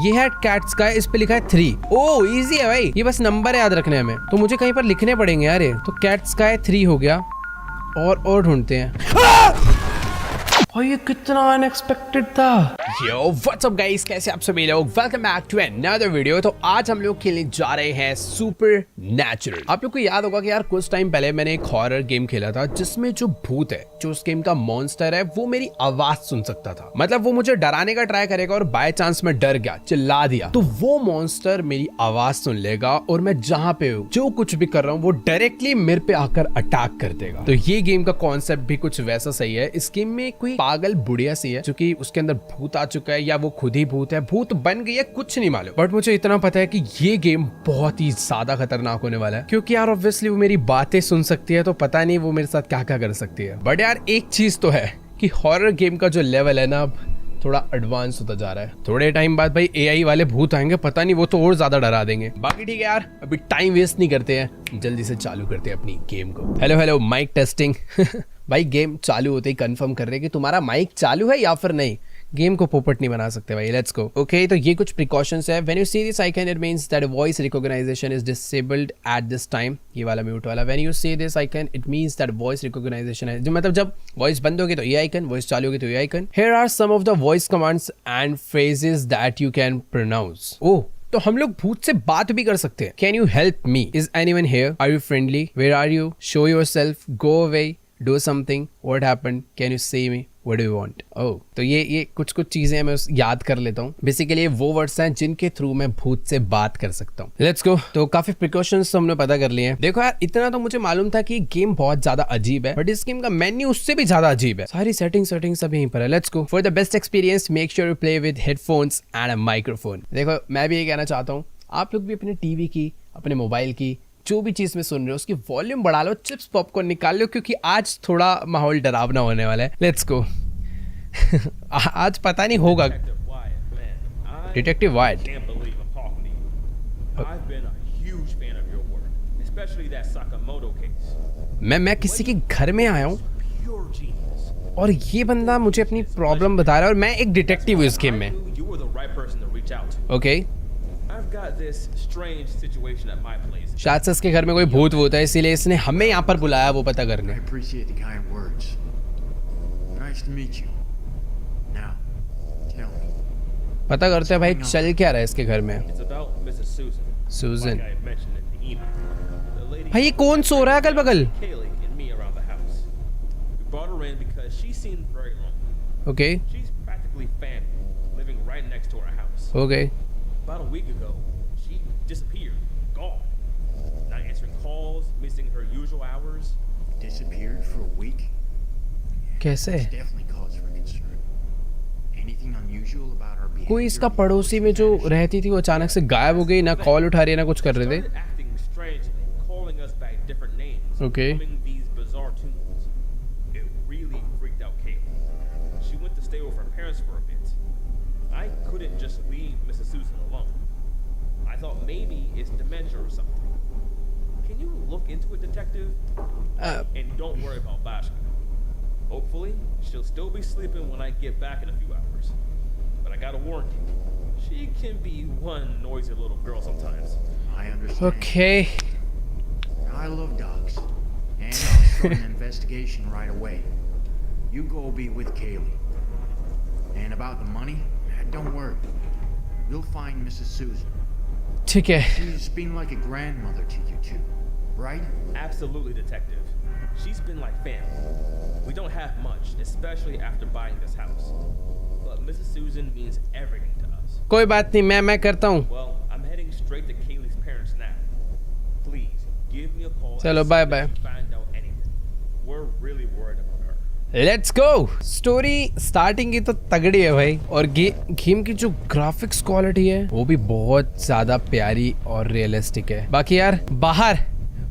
ये है cat sky, इस पे लिखा है 3। ओ इजी है भाई, ये बस नंबर याद रखने हमें, तो मुझे कहीं पर लिखने पड़ेंगे यार ये। तो कैट स्काई 3 हो गया, और ढूंढते हैं। और ये कितना अनएक्सपेक्टेड था। यो व्हाट्स अप गाइस, कैसे आप सभी लोग, welcome back to another video. तो आज हम लोग खेलने जा रहे हैं सुपर नेचुरल। आप लोग को याद होगा कि यार कुछ टाइम पहले मैंने एक हॉरर गेम खेला था जिसमें जो भूत है, जो उस गेम का मॉन्स्टर है, वो मेरी आवाज सुन सकता था। मतलब वो मुझे डराने का ट्राई करेगा और बाय चांस मैं डर गया, चिल्ला दिया, तो वो मॉन्स्टर मेरी आवाज सुन लेगा और मैं जहां पे हूँ, जो कुछ भी कर रहा हूँ, वो डायरेक्टली मेरे पे आकर अटैक कर देगा। तो ये गेम का कॉन्सेप्ट भी कुछ वैसा सही है। इस गेम में कोई पागल बुढ़िया सी है जो कि उसके अंदर भूत आ चुका है, या वो खुद ही भूत है, भूत बन गई है, कुछ नहीं मालूम। बट मुझे इतना पता है कि ये गेम बहुत ही ज्यादा खतरनाक होने वाला है, क्योंकि यार ऑब्वियसली वो मेरी बातें सुन सकती है, तो पता नहीं वो मेरे साथ क्या क्या कर सकती है। बट यार एक चीज तो है कि हॉरर गेम का जो लेवल है ना, अब थोड़ा एडवांस होता जा रहा है। थोड़े टाइम बाद भाई एआई वाले भूत आएंगे, पता नहीं वो तो और ज्यादा डरा देंगे। बाकी ठीक है यार, अभी टाइम वेस्ट नहीं करते हैं, जल्दी से चालू करते हैं अपनी गेम को। Hello mic testing. भाई गेम चालू होते ही कंफर्म कर रहे कि तुम्हारा माइक चालू है या फिर नहीं। गेम को पोपट नहीं बना सकते भाई। Let's go. ओके, तो ये कुछ प्रिकॉशंस है। When you see this icon it means that voice recognition is disabled at this time. ये वाला म्यूट वाला। When you see this icon it means that voice recognition है, जो मतलब जब वॉइस बंद होगी तो ये आइकन, वॉइस चालू होगी तो ये icon. Here are some of the voice commands and phrases that you can pronounce. Oh, तो हम लोग भूत से बात भी कर सकते हैं। Can you help me? Is anyone here? Are you friendly? Where are you? Show yourself, go away, do something, what happened, can you see me, what do you want? Oh, तो ये कुछ चीजें मैं याद कर लेता हूँ। बेसिकली वो वर्ड्स हैं जिनके थ्रू मैं भूत से बात कर सकता हूँ। Let's go. तो काफी प्रिकॉशंस तो हमने पता कर लिए हैं। देखो यार, इतना तो मुझे मालूम था कि गेम बहुत ज्यादा अजीब है, बट इस गेम का मेन्यू उससे भी ज्यादा अजीब है। सारी सेटिंग सब यहीं पर है। Let's go. For the best experience make sure you play with headphones and a microphone. देखो मैं भी ये कहना चाहता हूँ, आप लोग भी अपने टीवी की, अपने मोबाइल की, जो भी चीज में सुन रहे हो उसकी वॉल्यूम बढ़ा लो, चिप्स पॉपकॉर्न निकाल लो, क्योंकि आज थोड़ा माहौल डरावना होने वाला है। Let's go. आज पता नहीं होगा। Detective white. मैं किसी के घर में आया हूँ और ये बंदा मुझे अपनी प्रॉब्लम बता रहा है, और मैं एक डिटेक्टिव हूँ इस गेम में। ओके, शायद से इसके घर में कोई भूत वूत है, इसीलिए इसने हमें यहाँ पर बुलाया वो पता करने। पता करते हैं भाई चल क्या रहा है इसके घर में। सूजन। भाई ये कौन सो रहा है अगल बगल? Okay okay. About a week ago, she disappeared, gone. Not answering calls, missing her usual hours. Disappeared for a week? कैसे? That's definitely cause for concern. Anything unusual about her behavior? कोई इसका पड़ोसी में जो रहती थी वो अचानक से गायब हो गई, ना कॉल उठा रही है ना कुछ कर रहे थे। Started acting strangely, calling us by different names. Okay. Humming these bizarre tunes. It really freaked out Kayla. She went to stay with her parents for a bit. I couldn't just leave Mrs. Susan alone. I thought maybe it's dementia or something. Can you look into it, detective? And don't worry about Bashka. Hopefully, she'll still be sleeping when I get back in a few hours. But I gotta warn you, she can be one noisy little girl sometimes. I understand. Okay. I love dogs. And I'll start an investigation right away. You go be with Kaylee. And about the money, don't worry. You'll find Mrs. Susan. ठीक है। She's been like a grandmother to you two, right? Absolutely, detective. She's been like family. We don't have much, especially after buying this house. But Mrs. Susan means everything to us. कोई बात नहीं, मैं करता हूँ। Well, I'm heading straight to Kaylee's parents now. Please give me a call. चलो bye bye. Find out anything. We're really worried about her. Let's go. Story starting की तो तगड़ी है भाई, और गेम की जो ग्राफिक्स क्वालिटी है वो भी बहुत ज्यादा प्यारी और रियलिस्टिक है। बाकी यार बाहर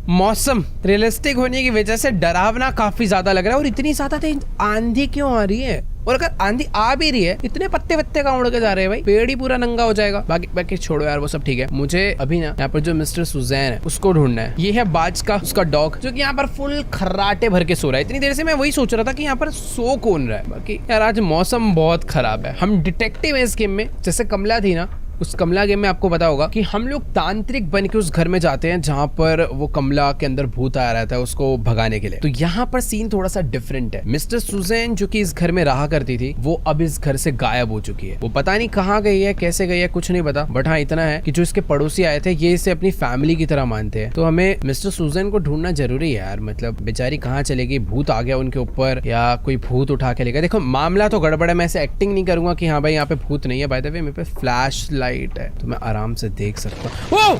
मौसम रियलिस्टिक होने की वजह से डरावना काफी ज्यादा लग रहा है, और इतनी ज्यादा आंधी क्यों आ रही है? और अगर आंधी आ भी रही है, इतने पत्ते वत्ते कहाँ उड़ के जा रहे हैं भाई, पेड़ ही पूरा नंगा हो जाएगा। बाकी छोड़ो यार, वो सब ठीक है। मुझे अभी ना यहाँ पर जो मिस्टर सुजैन है उसको ढूंढना है। ये है बाज का उसका डॉग, जो कि यहाँ पर फुल खर्राटे भर के सो रहा है। इतनी देर से मैं वही सोच रहा था कि यहाँ पर सो कौन रहा है। बाकी यार आज मौसम बहुत खराब है। हम डिटेक्टिव है इस गेम में, जैसे कमला थी ना, उस कमला गेम में आपको पता होगा कि हम लोग तांत्रिक बन के उस घर में जाते हैं जहाँ पर वो कमला के अंदर भूत आया रहता है उसको भगाने के लिए। तो यहाँ पर सीन थोड़ा सा डिफरेंट है। मिस्टर सुजैन जो कि इस घर में रहा करती थी वो अब इस घर से गायब हो चुकी है। वो पता नहीं कहाँ गई है, कैसे गई है, कुछ नहीं पता। बट हाँ इतना है कि जो इसके पड़ोसी आए थे ये इसे अपनी फैमिली की तरह मानते हैं। तो हमें मिस्टर सुजैन को ढूंढना जरूरी है यार। मतलब बेचारी कहाँ चलेगी, भूत आ गया उनके ऊपर या कोई भूत उठा के लेगा। देखो मामला तो गड़बड़ है, मैं ऐसे एक्टिंग नहीं करूंगा कि हाँ भाई यहाँ पे भूत नहीं है। बाय द वे मेरे पे फ्लैश लाइट है तो मैं आराम से देख सकता हूँ।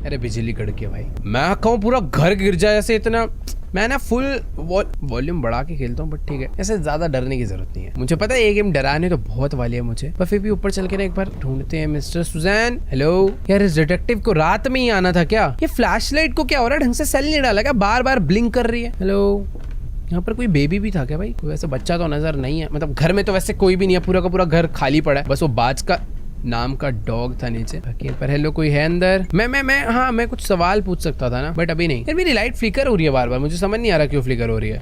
अरे बिजली कड़की है भाई, मैं कहूँ पूरा घर गिर जाए ऐसे। इतना मैं ना फुल वॉल्यूम बढ़ा के खेलता हूँ बट ठीक है, ऐसे ज्यादा डरने की जरूरत नहीं है। मुझे पता है ये गेम डराने तो बहुत वाली है मुझे, पर फिर भी ऊपर चल के ना एक बार ढूंढते हैं मिस्टर सुजैन। हेलो यार, इस डिटेक्टिव को रात में ही आना था क्या? ये फ्लैशलाइट को क्या हो रहा है, ढंग से सेल नहीं डाला क्या? बार बार ब्लिंक कर रही है। हेलो, यहाँ पर कोई बेबी भी था क्या भाई? कोई वैसे बच्चा तो नजर नहीं है। मतलब घर में तो वैसे कोई भी नहीं है, पूरा का पूरा घर खाली पड़ा है। बस वो बाज का नाम का डॉग था नीचे। पर हेलो कोई है अंदर? मैं कुछ सवाल पूछ सकता था ना, बट अभी नहीं। यार मेरी लाइट फ्लिकर हो रही है बार बार, मुझे समझ नहीं आ रहा क्यों फ्लिकर हो रही है।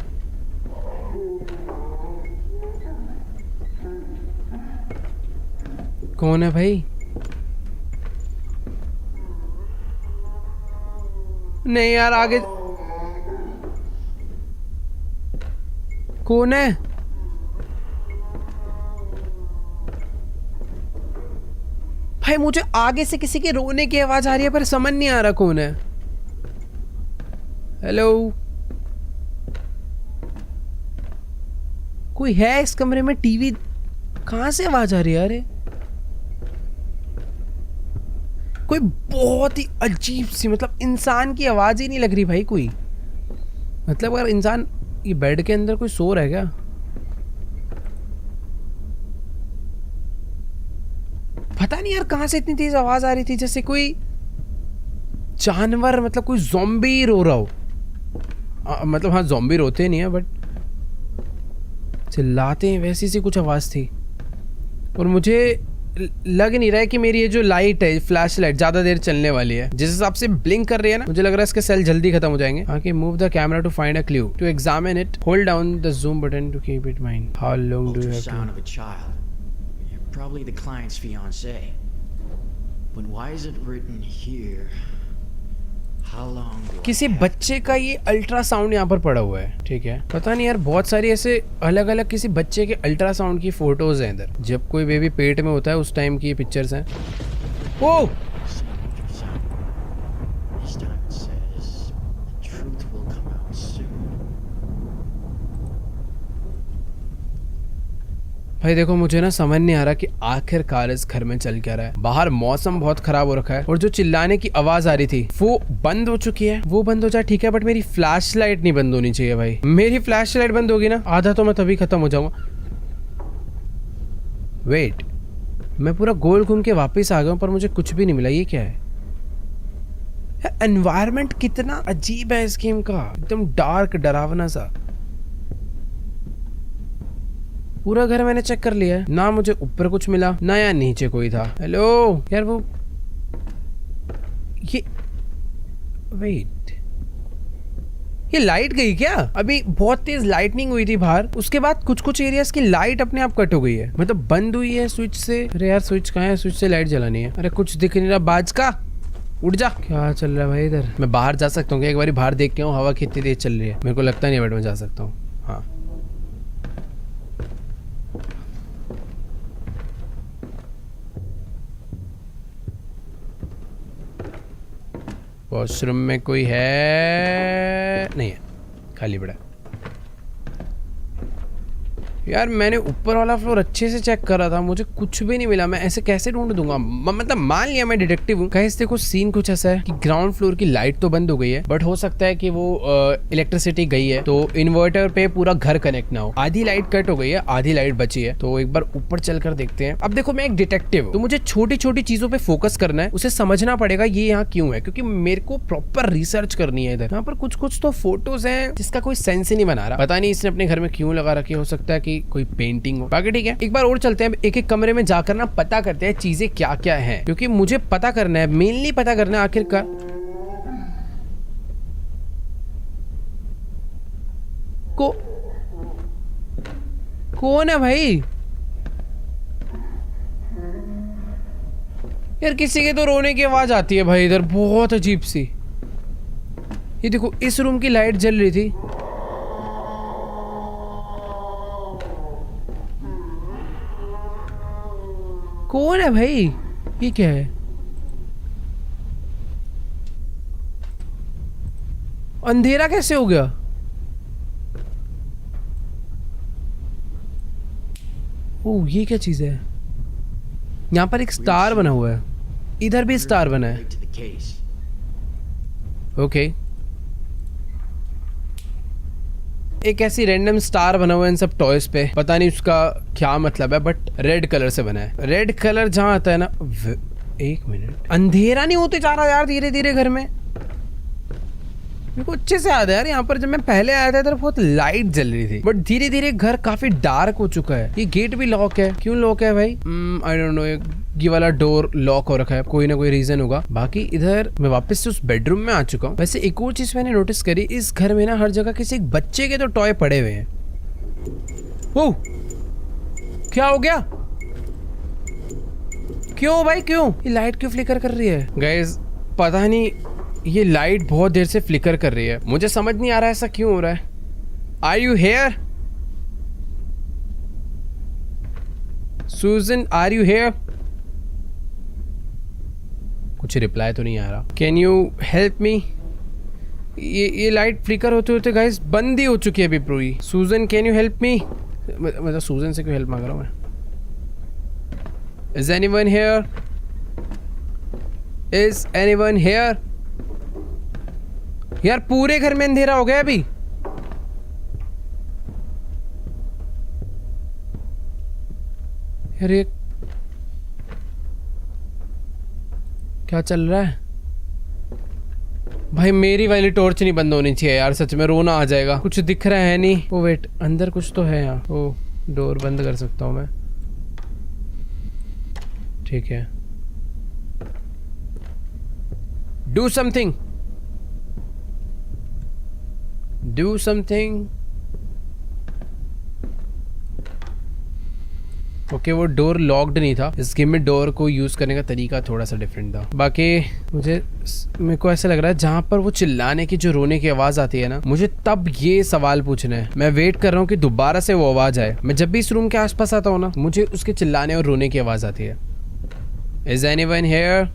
कौन है भाई? नहीं यार, आगे कौन है? भाई मुझे आगे से किसी के रोने की आवाज आ रही है पर समझ नहीं आ रहा कौन है। हेलो, कोई है इस कमरे में? टीवी कहां से आवाज आ रही है? अरे कोई बहुत ही अजीब सी, मतलब इंसान की आवाज ही नहीं लग रही भाई कोई। मतलब अगर इंसान, ये बेड के अंदर कोई सो रहा है क्या? पता नहीं यार कहां से इतनी तेज आवाज आ रही थी, जैसे कोई जानवर, मतलब कोई ज़ॉम्बी रो रहा हो। मतलब हाँ ज़ॉम्बी रोते नहीं है बट चिल्लाते हैं, वैसी सी कुछ आवाज थी। और मुझे लग नहीं रहा है कि मेरी ये जो लाइट है, फ्लैश लाइट, ज्यादा देर चलने वाली है। जिस हिसाब से ब्लिंक कर रही है ना, मुझे लग रहा है इसके सेल जल्दी खत्म हो जाएंगे। आके move the camera to find a clue to examine it, hold down the zoom button to keep it mind. How long do you have Ultrasound of a child. Probably the client's fiancé. But why is it written here? How long do किसी I have बच्चे का ये ultrasound यहाँ पर पड़ा हुआ है, ठीक है। पता नहीं यार, बहुत सारी ऐसे अलग अलग किसी बच्चे के अल्ट्रासाउंड की फोटोज हैं इधर। जब कोई बेबी पेट में होता है उस टाइम की ये पिक्चर्स हैं। ओ ultrasound? This time it says the truth will come out soon. भाई देखो, मुझे ना समझ नहीं आ रहा कि आखिरकार इस घर में चल क्या रहा है। बाहर मौसम बहुत खराब हो रखा है और जो चिल्लाने की आवाज आ रही थी वो बंद हो चुकी है। वो बंद हो जाए ठीक है, बट मेरी फ्लैश लाइट नहीं बंद होनी चाहिए भाई। मेरी फ्लैश लाइट बंद होगी ना, आधा तो मैं तभी खत्म हो जाऊंगा। वेट, मैं पूरा गोल घूम के वापस आ गया हूं पर मुझे कुछ भी नहीं मिला। ये क्या है? एनवायरनमेंट कितना अजीब है इस गेम का, एकदम डार्क डरावना सा। पूरा घर मैंने चेक कर लिया है, ना मुझे ऊपर कुछ मिला ना या नीचे कोई था। हेलो यार, वो ये वेट, ये लाइट गई क्या? अभी बहुत तेज लाइटनिंग हुई थी बाहर, उसके बाद कुछ कुछ एरियाज की लाइट अपने आप कट हो गई है, मतलब बंद हुई है स्विच से। अरे यार स्विच कहाँ है? स्विच से लाइट जलानी है। अरे कुछ दिख नहीं रहा, बाज का उठ जा। क्या चल रहा है भाई इधर? मैं बाहर जा सकता हूँ? एक बार बाहर देख के हूँ, हवा कितनी तेज चल रही है। मेरे को लगता नहीं है बट मैं जा सकता हूँ। हाँ वॉशरूम में कोई है? नहीं है, खाली पड़ा है। यार मैंने ऊपर वाला फ्लोर अच्छे से चेक करा था, मुझे कुछ भी नहीं मिला। मैं ऐसे कैसे ढूंढ दूंगा? मतलब मान लिया मैं डिटेक्टिव हूँ। गाइस देखो, सीन कुछ ऐसा है कि ग्राउंड फ्लोर की लाइट तो बंद हो गई है, बट हो सकता है कि वो इलेक्ट्रिसिटी गई है तो इन्वर्टर पे पूरा घर कनेक्ट ना हो। आधी लाइट कट हो गई है, आधी लाइट बची है, तो एक बार ऊपर चल कर देखते हैं। अब देखो, मैं एक डिटेक्टिव हूँ तो मुझे छोटी छोटी चीजों पे फोकस करना है, उसे समझना पड़ेगा ये यहाँ क्यों है, क्योंकि मेरे को प्रॉपर रिसर्च करनी है। इधर यहाँ पर कुछ कुछ तो फोटोज है जिसका कोई सेंस ही नहीं बना रहा। पता नहीं इसने अपने घर में क्यों लगा रखी, हो सकता है कि कोई पेंटिंग हो। बाकी ठीक है, एक बार और चलते हैं, एक एक कमरे में जाकर ना पता करते हैं चीजें क्या क्या हैं, क्योंकि मुझे पता करना है, मेनली पता करना है आखिरकार कौन है भाई। यार किसी के तो रोने की आवाज आती है भाई इधर, बहुत अजीब सी। ये देखो इस रूम की लाइट जल रही थी। कौन है भाई? ये क्या है? अंधेरा कैसे हो गया? ओह ये क्या चीज है? यहाँ पर एक स्टार बना हुआ है, इधर भी स्टार बना है। Relate to the case. Okay एक ऐसी रैंडम स्टार बना हुआ है इन सब टॉयज पे, पता नहीं उसका क्या मतलब है, बट रेड कलर से बना है। रेड कलर जहाँ आता है ना, एक मिनट, अंधेरा नहीं होते जा रहा यार धीरे धीरे घर में? मेरे को अच्छे से याद है यार, यहाँ पर जब मैं पहले आया था इधर बहुत लाइट जल रही थी, बट धीरे धीरे घर काफी डार्क हो चुका है। ये गेट भी लॉक है, क्यों लॉक है भाई? आई डोंट नो, ये वाला डोर लॉक हो रखा है, कोई ना कोई रीजन होगा। बाकी इधर मैं वापस से उस बेडरूम में आ चुका हूँ। वैसे एक और चीज मैंने नोटिस करी, इस घर में ना हर जगह किसी एक बच्चे के तो टॉय पड़े हुए हैं। ओह क्या हो गया? क्यों भाई क्यों? ये लाइट क्यों फ्लिकर कर रही है? गाइस पता नहीं, ये लाइट बहुत देर से फ्लिकर कर रही है, मुझे समझ नहीं आ रहा है ऐसा क्यों हो रहा है। Are you here Susan? Are you here? कुछ रिप्लाई तो नहीं आ रहा। Can you help me? ये लाइट फ्लिकर होते होते गाइस बंद ही हो चुकी है अभी पूरी। Susan can you help me? मतलब सुजन से क्यों हेल्प मांग रहा हूँ मैं? Is anyone here? Is anyone here? यार पूरे घर में अंधेरा हो गया अभी। यार ये क्या चल रहा है भाई? मेरी वाली टॉर्च नहीं बंद होनी चाहिए यार, सच में रोना आ जाएगा। कुछ दिख रहा है नहीं। ओ वेट, अंदर कुछ तो है यहाँ। ओ डोर बंद कर सकता हूँ मैं, ठीक है। Do something, do something. Okay वो डोर लॉक्ड नहीं था। इस गेम में डोर को यूज करने का तरीका थोड़ा सा डिफरेंट था। बाकी मेरे को ऐसा लग रहा है जहां पर वो चिल्लाने की जो रोने की आवाज आती है ना, मुझे तब ये सवाल पूछना है। मैं वेट कर रहा हूँ कि दोबारा से वो आवाज आए। मैं जब भी इस रूम के आसपास आता हूँ ना, मुझे उसके चिल्लाने और रोने की आवाज आती है। Is anyone here?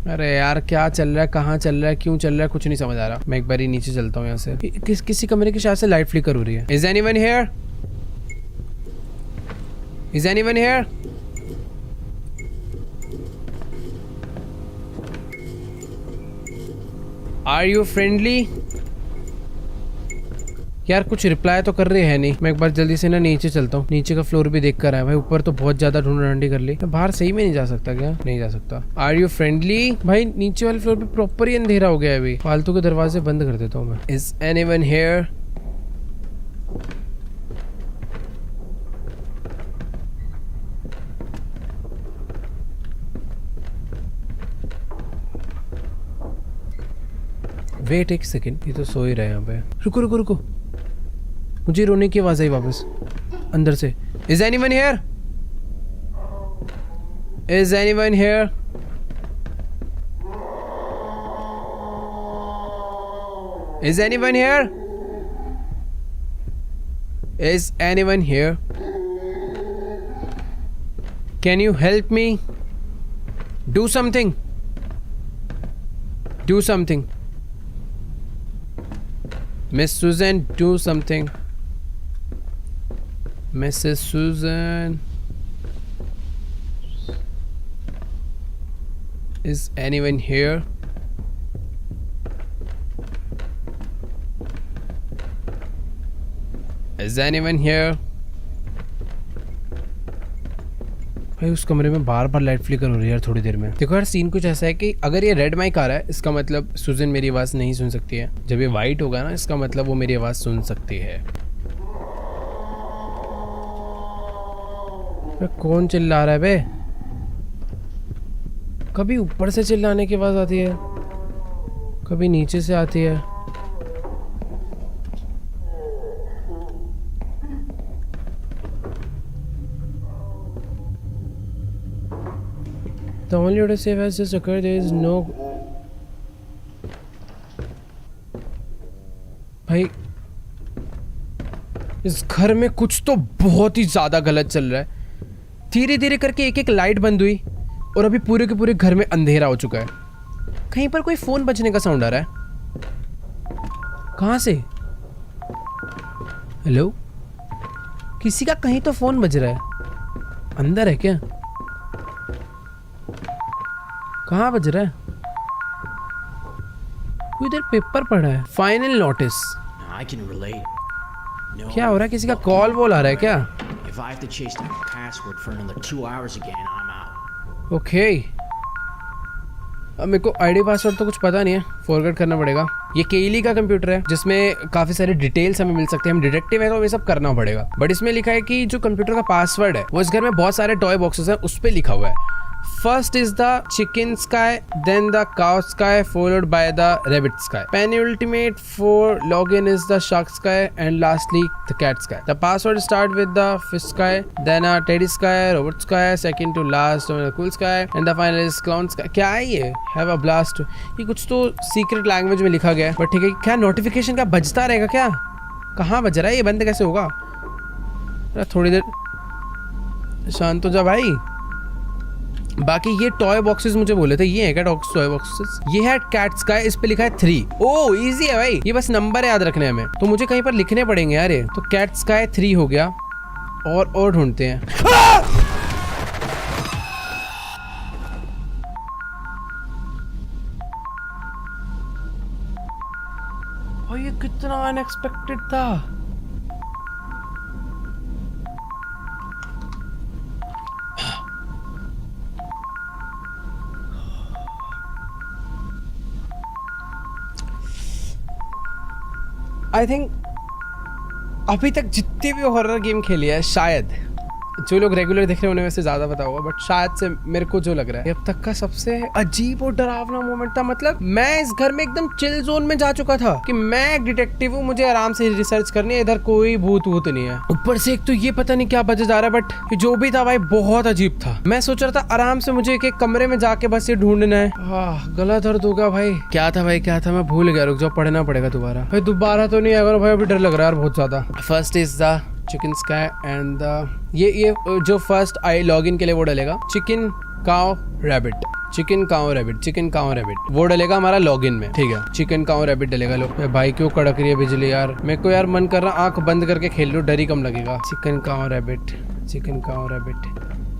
अरे यार क्या चल रहा है, कहाँ चल रहा है, क्यों चल रहा है, कुछ नहीं समझ आ रहा। मैं एक बार ही नीचे चलता हूँ यहाँ से। किसी कमरे की शायद से लाइट फ्लिकर हो रही है। Is anyone here? Is anyone here? Are you friendly? यार कुछ रिप्लाई तो कर रहे हैं नहीं। मैं एक बार जल्दी से ना नीचे चलता हूँ, नीचे का फ्लोर भी देख कर आया। भाई ऊपर तो बहुत ज्यादा ढूंढाढूंढी कर ली। मैं बाहर सही में नहीं जा सकता क्या? नहीं जा सकता। Are you friendly? भाई नीचे वाले फ्लोर पे प्रॉपर ही अंधेरा हो गया है अभी। फालतू के दरवाजे बंद कर देता हूँ मैं। Is anyone here? वेट एक सेकेंड, ये तो सो ही रहे यहाँ पे। रुको रुको रुको, मुझे रोने की आवाज आई वापस अंदर से। Is anyone here? Is anyone here? Is anyone here? Is anyone here? Can you help me? Do something, do something. Miss Susan, do something. Mrs. Susan. Is anyone here? Is anyone here? भाई उस कमरे में बार बार light flicker हो रही है यार थोड़ी देर में। देखो यार सीन कुछ ऐसा है कि अगर ये रेड माइक आ रहा है इसका मतलब सुजन मेरी आवाज नहीं सुन सकती है। जब ये वाइट होगा ना इसका मतलब वो मेरी आवाज सुन सकती है। कौन चिल्ला रहा है बे? कभी ऊपर से चिल्लाने की आवाज आती है, कभी नीचे से आती है। The only auto save has just occurred. There is no. भाई इस घर में कुछ तो बहुत ही ज्यादा गलत चल रहा है। धीरे धीरे करके एक एक लाइट बंद हुई और अभी पूरे के पूरे घर में अंधेरा हो चुका है। कहीं पर कोई फोन बजने का साउंड आ रहा है। कहाँ से? हेलो, किसी का कहीं तो फोन बज रहा है। अंदर है क्या? कहाँ बज रहा है? कोई इधर पेपर पड़ा है। Final notice. I can relate. No, क्या हो रहा है? किसी का कॉल वॉल आ रहा है क्या? if I have to chase that password for another 2 hours again, I'm out. Okay, अब मेरे को आईडी पासवर्ड तो कुछ पता नहीं है, फॉरवर्ड करना पड़ेगा। ये केली का कंप्यूटर है जिसमें काफी सारे डिटेल्स हमें मिल सकते हैं। हम डिटेक्टिव है तो हमें सब करना पड़ेगा। बट इसमें लिखा है कि जो कंप्यूटर का पासवर्ड है वो इस घर में बहुत सारे टॉय बॉक्सेस हैं, उस पर लिखा हुआ है। First is the chicken sky, then the cow sky, followed by the rabbit sky. Penultimate for login is the shark sky and lastly the cat sky. The password start with the fish sky, then a teddy sky, robot sky, second to last cool sky and the final is clown sky. क्या है ये? Have a blast. ये कुछ तो secret language में लिखा गया है, बट ठीक है। क्या नोटिफिकेशन का बजता रहेगा क्या? कहाँ बज रहा है? ये बंद कैसे होगा? थोड़ी देर शांत हो जा भाई। बाकी ये टॉय बॉक्सेस मुझे बोले थे, ये है क्या टॉय बॉक्सेस? ये है कैट स्काई, इस पे लिखा है 3। ओ इजी है भाई, ये बस नंबर याद रखने हमें, तो मुझे कहीं पर लिखने पड़ेंगे यार ये। तो कैट स्काई 3 हो गया, और ढूंढते हैं। और ये कितना अनएक्सपेक्टेड था। आई थिंक अभी तक जितने भी हॉरर गेम खेली है, शायद जो लोग रेगुलर देख रहे हैं उन्हें वैसे ज्यादा पता होगा, बट शायद से मेरे को जो लग रहा है अब तक का सबसे अजीब और डरावना मोमेंट था। मतलब मैं इस घर में एकदम चिल जोन में जा चुका था कि मैं एक डिटेक्टिव हूँ, मुझे आराम से रिसर्च करनी है, इधर कोई भूत नहीं है। ऊपर से एक तो ये पता नहीं क्या बजे जा रहा है, बट जो भी था भाई बहुत अजीब था। मैं सोच रहा था आराम से मुझे एक कमरे में जाके बस ये ढूंढना है। गला दर्द होगा भाई। क्या था भाई, क्या था? मैं भूल गया, रुक जाओ, पढ़ना पड़ेगा दोबारा। भाई दोबारा तो नहीं आएगा भाई, अभी डर लग रहा है बहुत ज्यादा। First is the chicken sky and the ये जो फर्स्ट आई लॉगिन के लिए वो डलेगा chicken cow rabbit, chicken cow rabbit, chicken cow rabbit, वो डलेगा हमारा लॉगिन में। ठीक है, चिकन काउ रैबिट डलेगा। लो भाई क्यों कड़क रही है बिजली यार? मेरे को यार मन कर रहा आंख बंद करके खेल लो, डर ही कम लगेगा। Chicken cow rabbit, chicken cow rabbit,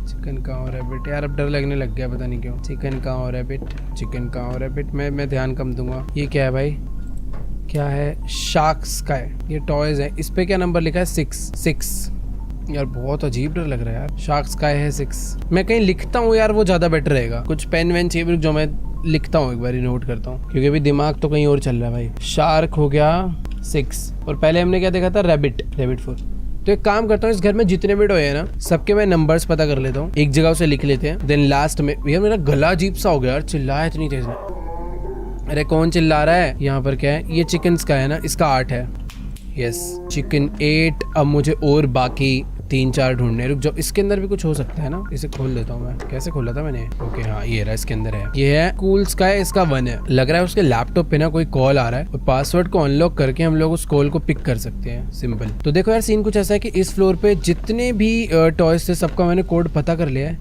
chicken cow rabbit. यार अब डर लगने लग गया, पता नहीं क्यों। Chicken cow rabbit, chicken cow rabbit. मैं ध्यान कम दूंगा। ये क्या है भाई? क्या है? Shark sky. ये टॉयज है, इस पे क्या नंबर लिखा है? 6। यार बहुत अजीब डर लग रहा है यार। शार्क स्काई है 6। मैं कहीं लिखता हूँ यार, वो ज्यादा बेटर रहेगा। कुछ पेन वेन चाहिए जो मैं लिखता हूँ, एक बार नोट करता हूँ, क्योंकि अभी दिमाग तो कहीं और चल रहा है भाई। शार्क हो गया 6, और पहले हमने क्या देखा था? रैबिट 4। तो एक काम करता हूँ, इस घर में जितने भी टॉय है ना, सबके मैं नंबर्स पता कर लेता हूँ, एक जगह उसे लिख लेते हैं। देन लास्ट में भैया मेरा गला अजीब सा हो गया यार, चिल्लाया इतनी तेज में। अरे कौन चिल्ला रहा है? यहाँ पर क्या है? ये चिकन का है ना, इसका 8 है। Yes, chicken 8। अब मुझे और बाकी 3-4 ढूंढने। रुक जाओ, इसके अंदर भी कुछ हो सकता है ना, इसे खोल देता हूँ मैं। कैसे खोला था मैंने? ओके हाँ, ये रहा, इसके अंदर है। ये है कूल स्काई, इसका 1 है। लग रहा है उसके लैपटॉप पे ना कोई कॉल आ रहा है, और पासवर्ड को अनलॉक करके हम लोग उस कॉल को पिक कर सकते हैं। सिंपल। तो देखो यार, सीन कुछ ऐसा है कि इस फ्लोर पे जितने भी टॉयज थे सबका मैंने कोड पता कर लिया है।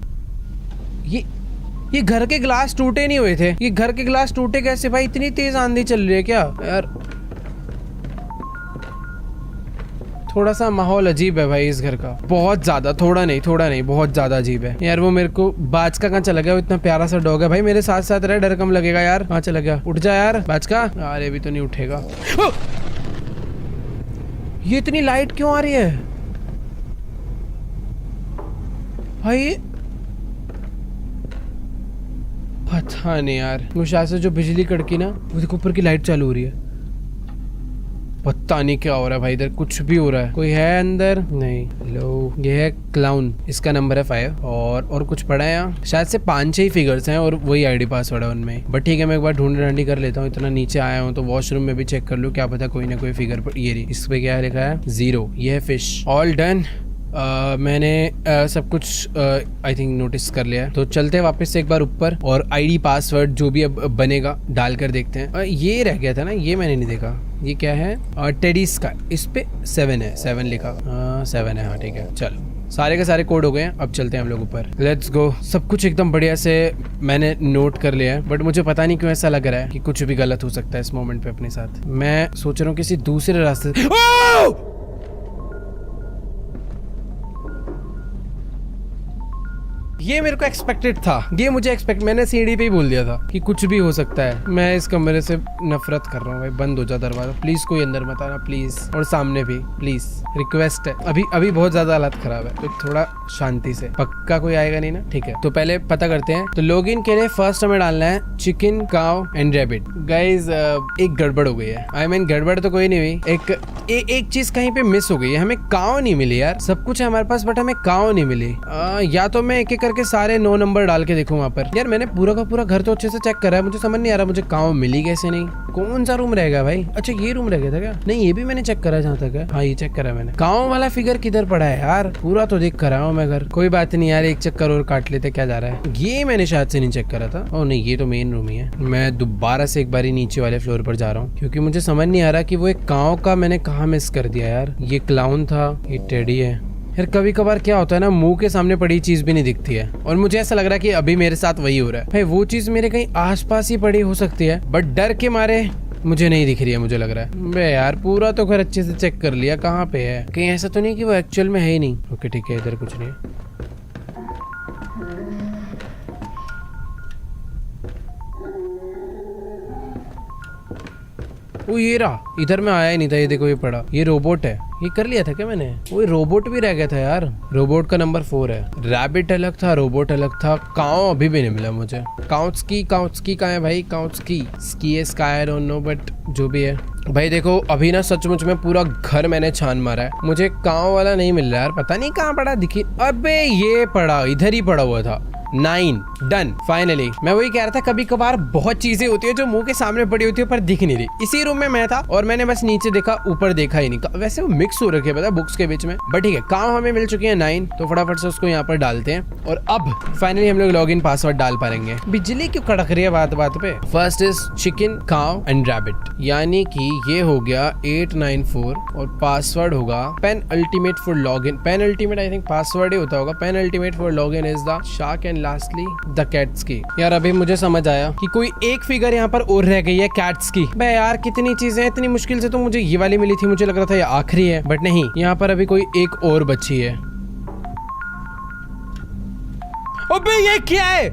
ये घर के ग्लास टूटे नहीं हुए थे। ये घर के ग्लास टूटे कैसे भाई? इतनी तेज आंधी चल रही है क्या यार? थोड़ा सा माहौल अजीब है भाई इस घर का, बहुत ज्यादा। थोड़ा नहीं बहुत ज्यादा अजीब है यार। वो मेरे को बाजका कहाँ चला गया? वो इतना प्यारा सा डॉग है भाई, मेरे साथ साथ रहे, डर कम लगेगा यार। कहाँ चला गया? उठ जा यार बाजका। अरे भी तो नहीं उठेगा। ये इतनी लाइट क्यों आ रही है भाई? पता नहीं यार, वो शायद से जो बिजली कड़की ना, वो देखो ऊपर की लाइट चालू हो रही है। पता नहीं क्या हो रहा है भाई, इधर कुछ भी हो रहा है। कोई है अंदर? नहीं। हेलो, ये है क्लाउन, इसका नंबर है 5। और कुछ पड़ा है यहाँ? शायद से 5-6 ही फिगर्स हैं और वही आईडी पासवर्ड है उनमें। बट ठीक है, मैं एक बार ढूंढी कर लेता हूँ। इतना नीचे आया हूँ तो वॉशरूम में भी चेक कर लूँ, क्या पता कोई ना कोई फिगर पर। ये इस पे क्या लिखा है? 0। ये है फिश। All done. मैंने सब कुछ आई थिंक नोटिस कर लिया है, तो चलते हैं वापस से एक बार ऊपर और आईडी पासवर्ड जो भी अब बनेगा डाल कर देखते हैं। ये रह गया था ना, ये मैंने नहीं देखा, ये क्या है? टेडीज का, इस पे 7 है, 7 लिखा, 7 है, हाँ ठीक है। चल सारे के सारे कोड हो गए हैं, अब चलते हैं हम लोग ऊपर। Let's go. सब कुछ एकदम बढ़िया से मैंने नोट कर लिया है, बट मुझे पता नहीं क्यों ऐसा लग रहा है कि कुछ भी गलत हो सकता है इस मोमेंट पे अपने साथ। मैं सोच रहा हूँ किसी दूसरे रास्ते से। ये मेरे को एक्सपेक्टेड था, ये मुझे मैंने सीढ़ी पे ही बोल दिया था कि कुछ भी हो सकता है। मैं इस कमरे से नफरत कर रहा हूँ भाई, बंद हो जा दरवाजा प्लीज, कोई अंदर मत आना प्लीज, और सामने भी प्लीज, रिक्वेस्ट है। अभी बहुत ज्यादा हालत खराब है, तो थोड़ा शांति से, पक्का कोई आएगा नहीं ना, ठीक है। तो पहले पता करते हैं। तो लॉगिन के लिए फर्स्ट हमें डालना है chicken, cow and rabbit. Guys एक गड़बड़ हो गई है, आई मीन गड़बड़ तो कोई नहीं हुई, एक चीज कहीं पे मिस हो गई है, हमें काउ नहीं मिली यार। सब कुछ है हमारे पास बट हमें काउ नहीं मिली। या तो मैं एक एक करके सारे 9 नंबर डाल के देखूं वहाँ पर। यार मैंने पूरा का पूरा घर तो अच्छे से चेक करा है, मुझे समझ नहीं आ रहा मुझे काउ मिली कैसे नहीं। कौन सा रूम रहेगा भाई? अच्छा ये रूम रह गया था क्या? नहीं ये भी मैंने चेक करा जहाँ तक है, हाँ ये चेक करा मैंने। काउ वाला फिगर किधर पड़ा है यार? पूरा तो देख कर रहा हूँ मैं घर। कोई बात नहीं यार, एक चक्कर और काट लेते, क्या जा रहा है। ये मैंने शायद से नहीं चेक करा था। ओ नहीं, ये तो मेन रूम ही है। मैं दोबारा से एक बारी नीचे वाले फ्लोर पर जा रहा हूँ, क्योंकि मुझे समझ नहीं आ रहा कि वो एक काउ का मैंने कहाँ मिस कर दिया यार। ये क्लाउन था, ये टेडी है। यार कभी कभार क्या होता है ना, मुंह के सामने पड़ी चीज भी नहीं दिखती है, और मुझे ऐसा लग रहा है कि अभी मेरे साथ वही हो रहा है। भाई वो चीज मेरे कहीं आसपास ही पड़ी हो सकती है, बट डर के मारे मुझे नहीं दिख रही है, मुझे लग रहा है। बे यार पूरा तो घर अच्छे से चेक कर लिया, कहाँ पे है? कहीं ऐसा तो नहीं कि वो एक्चुअल में है ही नहीं। ओके ठीक है, इधर कुछ नहीं है। वो ये रहा, इधर में आया ही नहीं था, ये देखो ये पड़ा, ये रोबोट है। ये कर लिया था क्या मैंने? वो रोबोट भी रह गया था यार। रोबोट का नंबर 4 है। रैबिट अलग था, रोबोट अलग था। काउ अभी भी नहीं मिला मुझे। काउट्सकी कहाँ है भाई? काउट्सकी स्की है, sky, I don't know, but जो भी है भाई। देखो अभी ना सचमुच में पूरा घर मैंने छान मारा है, मुझे काउ वाला नहीं मिल रहा यार, पता नहीं कहाँ पड़ा, दिखी। अबे ये पड़ा, इधर ही पड़ा हुआ था। 9 डन फाइनली। मैं वही कह रहा था, कभी कभार बहुत चीजें होती है जो मुंह के सामने पड़ी होती है पर दिख नहीं रही। इसी रूम में मैं था और मैंने बस नीचे देखा, ऊपर देखा ही नहीं। वैसे वो मिक्स हो रखे पता बुक्स के बीच में, बट ठीक है। काम हमें मिल चुकी है 9, तो फटाफट से उसको यहाँ पर डालते हैं और अब फाइनली हम लोग लॉगिन पासवर्ड डाल पाएंगे। बिजली क्यों कड़क रही है बात बात पे? First is chicken, cow and rabbit, यानी कि ये हो गया 894 और पासवर्ड होगा penultimate for login. Penultimate I think password ही होता होगा। Penultimate for login is the shark and lastly the cats key. यार अभी मुझे समझ आया कि कोई एक फिगर यहाँ पर और रह गई है, कैट्स की। बे यार कितनी चीजें, इतनी मुश्किल से तो मुझे ये वाली मिली थी, मुझे लग रहा था ये आखिरी है, बट नहीं, यहाँ पर अभी कोई एक और बची है। अबे ये क्या है?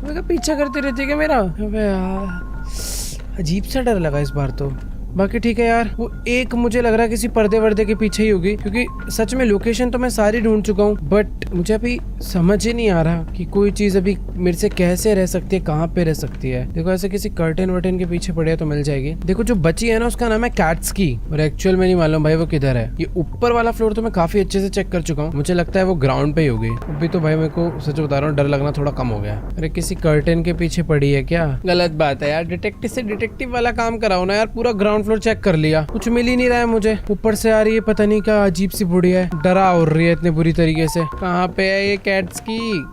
मेरा पीछा करती रहती है क्या मेरा? अबे यार अजीब सा डर लगा इस बार तो। बाकी ठीक है यार, वो एक मुझे लग रहा है किसी पर्दे वर्दे के पीछे ही होगी, क्योंकि सच में लोकेशन तो मैं सारी ढूंढ चुका हूँ, बट मुझे अभी समझ ही नहीं आ रहा कि कोई चीज अभी मेरे से कैसे रह सकती है, कहाँ पे रह सकती है। देखो ऐसे किसी कर्टन वर्टन के पीछे पड़े तो मिल जाएगी। देखो जो बची है ना उसका नाम है कैट्स की, और एक्चुअल में नहीं मालूम भाई वो किधर है। ये ऊपर वाला फ्लोर तो मैं काफी अच्छे से चेक कर चुका हूँ, मुझे लगता है वो ग्राउंड पे ही होगी। अभी तो भाई मेरे को सच बता रहा हूँ, डर लगना थोड़ा कम हो गया। अरे किसी कर्टन के पीछे पड़ी है क्या? गलत बात है यार, डिटेक्टिव से डिटेक्टिव वाला काम कराओ ना यार। पूरा ग्राउंड फ्लोर चेक कर लिया, कुछ मिल ही नहीं रहा है मुझे। ऊपर से आ रही है पता नहीं क्या अजीब सी बुढ़िया है, डरा उड़ रही है इतनी बुरी तरीके से। कहाँ पे है ये कैट्स की?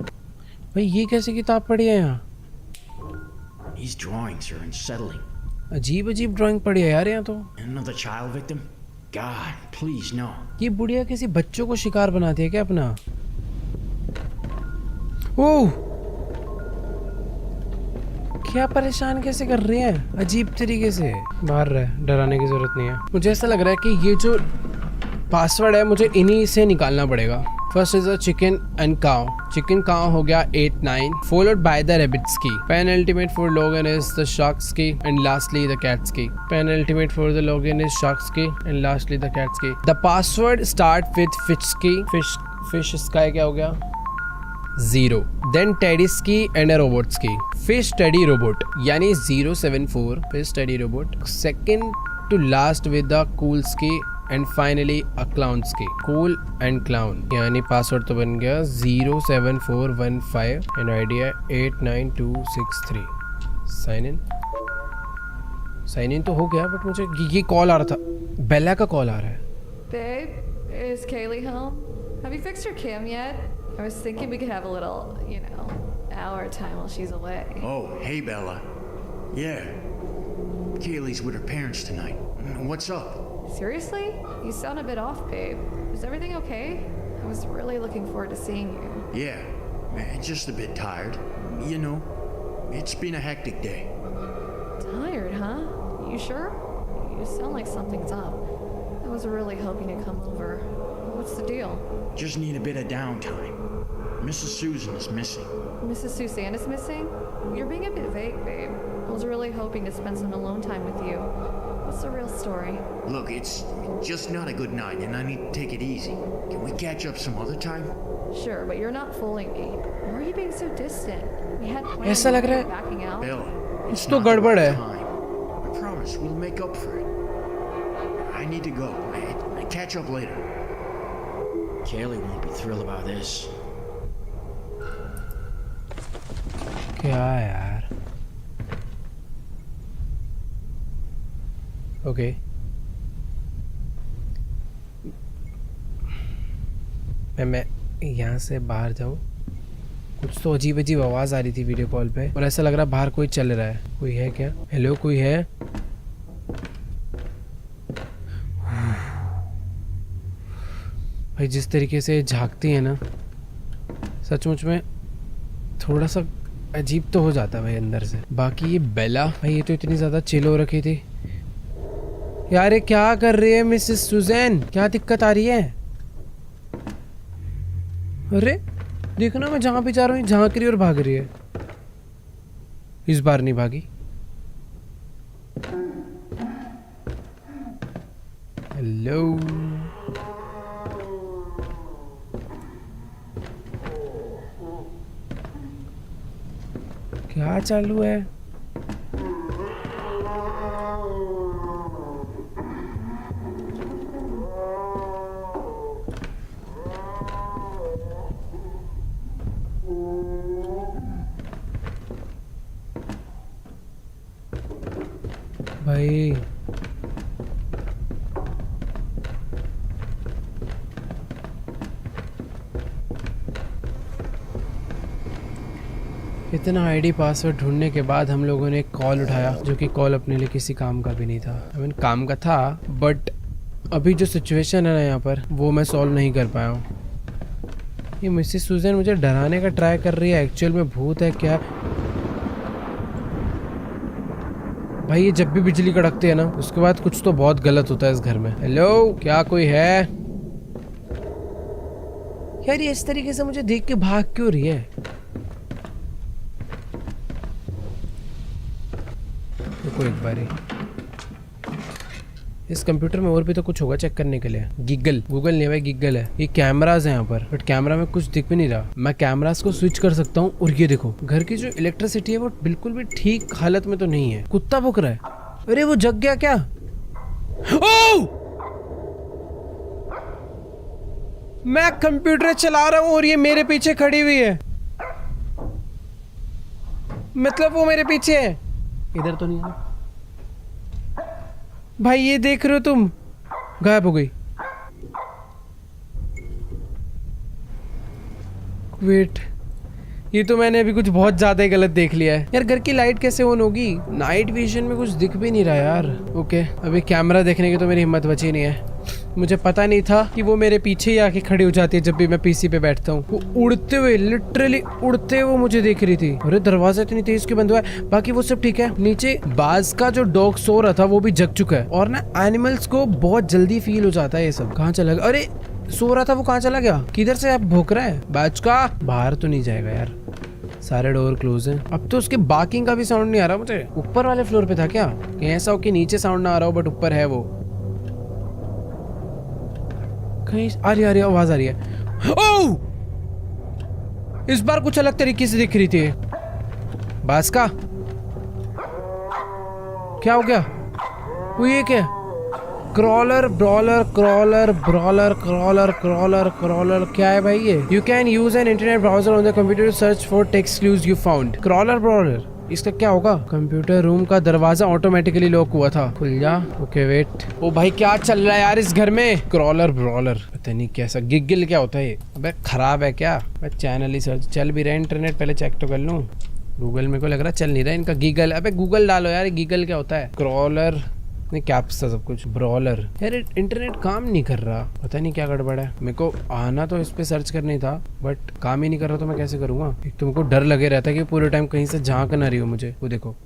भाई ये कैसी किताब पड़ी है यहाँ? These drawings are unsettling. अजीब अजीब ड्राइंग पड़ी है यार यहाँ तो। Another child victim? God, please no. ये बुढ़िया किसी बच्चों को शिकार बनाती है क्या अपना? ओह क्या परेशान कैसे कर रही है अजीब तरीके से। बाहर रहे, डराने की जरूरत नहीं है। मुझे ऐसा लग रहा है कि ये जो पासवर्ड है मुझे इन्हीं से निकालना पड़ेगा। First is a chicken and cow. Chicken cow हो गया 89 followed by the rabbits key. Penultimate for login is the sharks key and lastly the cats key. Penultimate for the login is sharks key and lastly the cats key. The password start with fish key. Fish sky क्या हो गया? 0 then teddies key and robots key. Fish teddy robot यानी 074 fish teddy robot. Second to last with the cools key and finally a clowns key. Cool and clown यानी password तो बन गया 07415 and ID है 89263। Sign in. Sign in तो हो गया, but मुझे ये कॉल आ रहा था, बेला का कॉल आ रहा है। Babe, is Kaylee home? Have you fixed her cam yet? I was thinking we could have a little, hour time while she's away. Oh, hey, Bella. Yeah. Kaylee's with her parents tonight. What's up? Seriously? You sound a bit off, babe. Is everything okay? I was really looking forward to seeing you. Yeah, just a bit tired. You know, it's been a hectic day. Tired, huh? You sure? You sound like something's up. I was really hoping to come over. What's the deal? Just need a bit of downtime. Mrs. Susan is missing. Mrs. Suzanne is missing? You're being a bit vague, babe. I was really hoping to spend some alone time with you. What's the real story? Look, it's just not a good night, and I need to take it easy. Can we catch up some other time? Sure, but you're not fooling me. Why are you being so distant? We had plans ऐसा लग रहा on है- backing out. Bella, कुछ it's तो not the गड़बड़ right है। time. I promise we'll make up for it. I need to go. I catch up later. Kaylee won't be thrilled about this. क्या यार, ओके मैं यहाँ से बाहर जाऊँ। कुछ तो अजीब अजीब आवाज़ आ रही थी वीडियो कॉल पे, और ऐसा लग रहा बाहर कोई चल रहा है। कोई है क्या? हेलो, कोई है? भाई जिस तरीके से झांकती है ना, सचमुच में थोड़ा सा अजीब तो हो जाता है भाई अंदर से। बाकी ये बेला भाई, ये तो इतनी ज़्यादा चिल हो रखी थी यार। ये क्या कर रही है मिसेस सुजैन? क्या दिक्कत आ रही है? अरे देखो ना, मैं जहाँ पे जा रहा हूँ झांक रही है और भाग रही है। इस बार नहीं भागी। हेलो, क्या चालू है? भाई इतना आईडी पासवर्ड ढूंढने के बाद हम लोगों ने एक कॉल उठाया, जो कि कॉल अपने लिए किसी काम का भी नहीं था। आई मीन काम का था, बट अभी जो सिचुएशन है ना यहाँ पर, वो मैं सॉल्व नहीं कर पाया हूँ। ये मिसेस सुजैन मुझे डराने का ट्राई कर रही है, एक्चुअल में भूत है क्या? भाई ये जब भी बिजली कड़कती है ना, उसके बाद कुछ तो बहुत गलत होता है इस घर में। हेलो, क्या कोई है यार? ये इस तरीके से मुझे देख के भाग क्यों रही है? देखो एक बारी, इस कंप्यूटर में और भी तो कुछ होगा चेक करने के लिए। गूगल नहीं भाई, गिगल है। ये कैमराज हैं यहाँ पर, बट कैमरा में कुछ दिख भी नहीं रहा। मैं कैमराज को स्विच कर सकता हूँ, और ये देखो घर की जो इलेक्ट्रिसिटी है वो बिल्कुल भी ठीक हालत में तो नहीं है। कुत्ता भौंक रहा है। अरे वो जग गया क्या? ओह! मैं कंप्यूटर चला रहा हूँ और ये मेरे पीछे खड़ी हुई है। मतलब वो मेरे पीछे है। इधर तो नहीं है भाई, ये देख रहे हो तुम? गायब हो गई। वेट, ये तो मैंने अभी कुछ बहुत ज्यादा ही गलत देख लिया है यार। घर की लाइट कैसे ऑन होगी? नाइट विजन में कुछ दिख भी नहीं रहा यार। ओके, अभी कैमरा देखने की तो मेरी हिम्मत बची नहीं है। मुझे पता नहीं था कि वो मेरे पीछे ही आके खड़ी हो जाती है जब भी मैं पीसी पे बैठता हूँ। वो उड़ते हुए, लिटरली उड़ते हुए मुझे देख रही थी। अरे दरवाजा इतनी तेज क्यों बंद हुआ है? बाकी वो सब ठीक है। नीचे बाज का जो डॉग सो रहा था वो भी जग चुका है, और ना एनिमल्स को बहुत जल्दी फील हो जाता है ये सब। कहाँ चला गया? अरे सो रहा था वो, कहाँ चला गया? किधर से आप भौंक रहा है? बाज का बाहर तो नहीं जाएगा यार, सारे डोर क्लोज हैं। अब तो उसके बाकिंग का भी साउंड नहीं आ रहा मुझे। ऊपर वाले फ्लोर पे था क्या? कहीं ऐसा हो कि नीचे साउंड ना आ रहा हो बट ऊपर है वो। कहीं आ रही आवाज आ रही है। ओह! इस बार कुछ अलग तरीके से दिख रही थी। बास का क्या हो गया? वो ये क्या? Crawler brawler crawler brawler crawler crawler crawler क्या है भाई ये? You can use an internet browser on the computer to search for text clues you found. Crawler brawler इसका क्या होगा? कंप्यूटर रूम का दरवाजा ऑटोमेटिकली लॉक हुआ था। खुल जा। Okay wait. ओ भाई क्या चल रहा है यार इस घर में? क्रॉलर ब्रॉलर पता नहीं कैसा। गिग्गिल क्या होता है ये? अबे खराब है क्या? मैं चैनल ही सर्च चल भी रहा है, इंटरनेट पहले चेक तो कर लूँ। गूगल मेरे को लग रहा चल नहीं रहा है इनका। गीगल, अबे गूगल डालो यार, गीगल क्या होता है? क्रॉलर नहीं, कैप्स था सब कुछ। ब्रॉलर यार इंटरनेट काम नहीं कर रहा, पता नहीं क्या गड़बड़ है। मेरे को आना तो इस पे सर्च करने था बट काम ही नहीं कर रहा, तो मैं कैसे करूँगा? एक तो मेरे को डर लगे रहता है कि पूरे टाइम कहीं से झांक ना रही हो मुझे। वो देखो,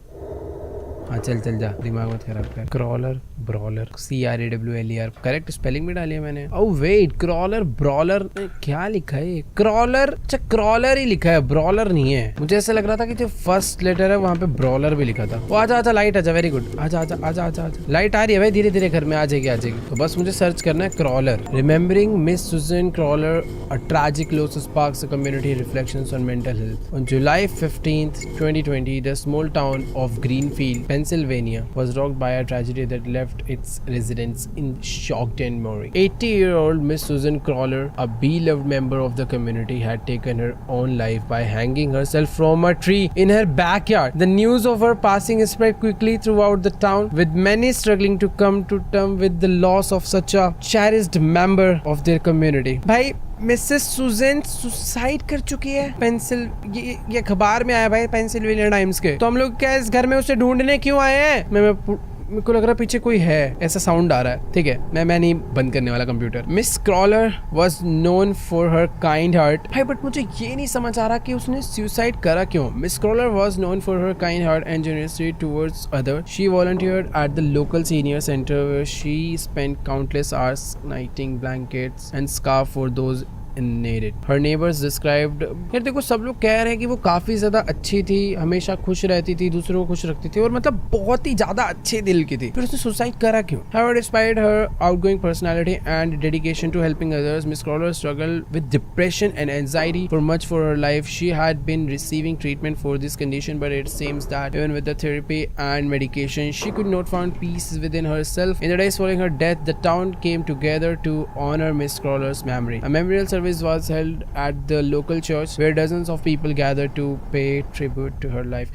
हाँ चल जा, दिमाग मत खराब कर। Crawler brawler CRAWLER correct spelling भी डाली है मैंने। ओह वेट, क्रॉलर ब्रॉलर क्या लिखा है? क्रॉलर, अच्छा क्रॉलर ही लिखा है, ब्रॉलर नहीं है। मुझे ऐसा लग रहा था कि जो फर्स्ट लेटर है वहाँ पे ब्रॉलर भी लिखा था। वो आजा लाइट आजा, वेरी गुड, आजा। लाइट आ रही है भाई, धीरे धीरे घर में आ जाएगी। तो बस मुझे सर्च करना है crawler. Remembering miss Suzanne crawler, a tragic loss sparks a community reflections on mental health. On July 15th, 2020, the small town of Greenfield, Pennsylvania, was rocked by a tragedy that left its residents in shock and memory. 80-year-old Miss Susan Crawler, a beloved member of the community, had taken her own life by hanging herself from a tree in her backyard. The news of her passing spread quickly throughout the town, with many struggling to come to terms with the loss of such a cherished member of their community. भाई Mrs Suzanne suicide कर चुकी है। ये अखबार में आया भाई, Pennsylvania times के। तो हम लोग क्या इस घर में उसे ढूंढने क्यों आए हैं? मेरे को लग रहा है पीछे कोई है, ऐसा साउंड आ रहा है। ठीक है, मैं नहीं बंद करने वाला computer. Miss crawler was known for her kind heart. भाई बट मुझे ये नहीं समझ आ रहा कि उसने सुसाइड करा क्यों। Miss crawler was known for her kind heart and generosity towards others. She volunteered at the local senior center where she spent countless hours knitting blankets and scarves for those needed. Her neighbors described, यार देखो सब लोग कह रहे हैं कि वो काफी ज्यादा अच्छी थी, हमेशा खुश रहती थी, दूसरों को खुश रखती थी और मतलब बहुत ही ज्यादा अच्छे दिल की थी। फिर उसने सुसाइड करा क्यों? However, despite her outgoing personality and dedication to helping others, Miss Crawler struggled with depression and anxiety for much for her life. She had been receiving treatment for this condition, but it seems that even with the therapy and medication, she could not find peace within herself. In the days following her death, the town came together to honor Miss Crawler's memory. A memorial service was held at the local church where dozens of people gathered to pay tribute to her life.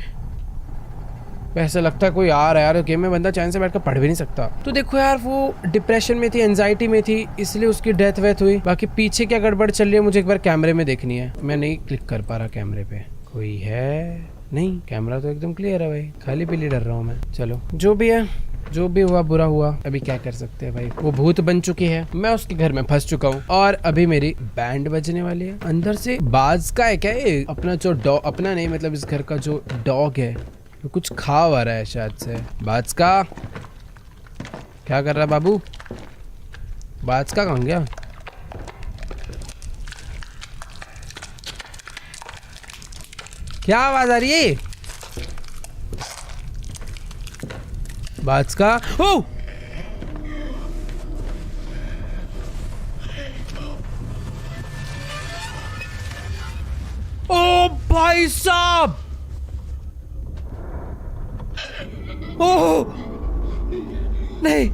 ऐसा लगता है कोई आ रहा है यार, game में बंदा चैन से बैठकर पढ़ भी नहीं सकता। तो देखो यार वो डिप्रेशन में थी, एंजाइटी में थी, इसलिए उसकी डेथ वेथ हुई। बाकी पीछे क्या गड़बड़ चल रही है मुझे एक बार कैमरे में देखनी है। मैं नहीं क्लिक कर पा रहा कैमरे पे। कोई है नहीं, कैमरा तो एकदम क्लियर है भाई, खाली पीली डर रहा हूँ मैं। चलो जो भी है, जो भी हुआ बुरा हुआ, अभी क्या कर सकते हैं भाई। वो भूत बन चुकी है, मैं उसके घर में फंस चुका हूँ और अभी मेरी बैंड बजने वाली है। अंदर से बाज का है क्या ये? अपना जो डॉग, अपना नहीं मतलब इस घर का जो डॉग है वो कुछ खा हुआ रहा है शायद से। बाज का क्या कर रहा है बाबू? बाज का कहाँ गया? क्या आवाज आ रही है? बाज का ओ ओ भाई साहब, ओ नहीं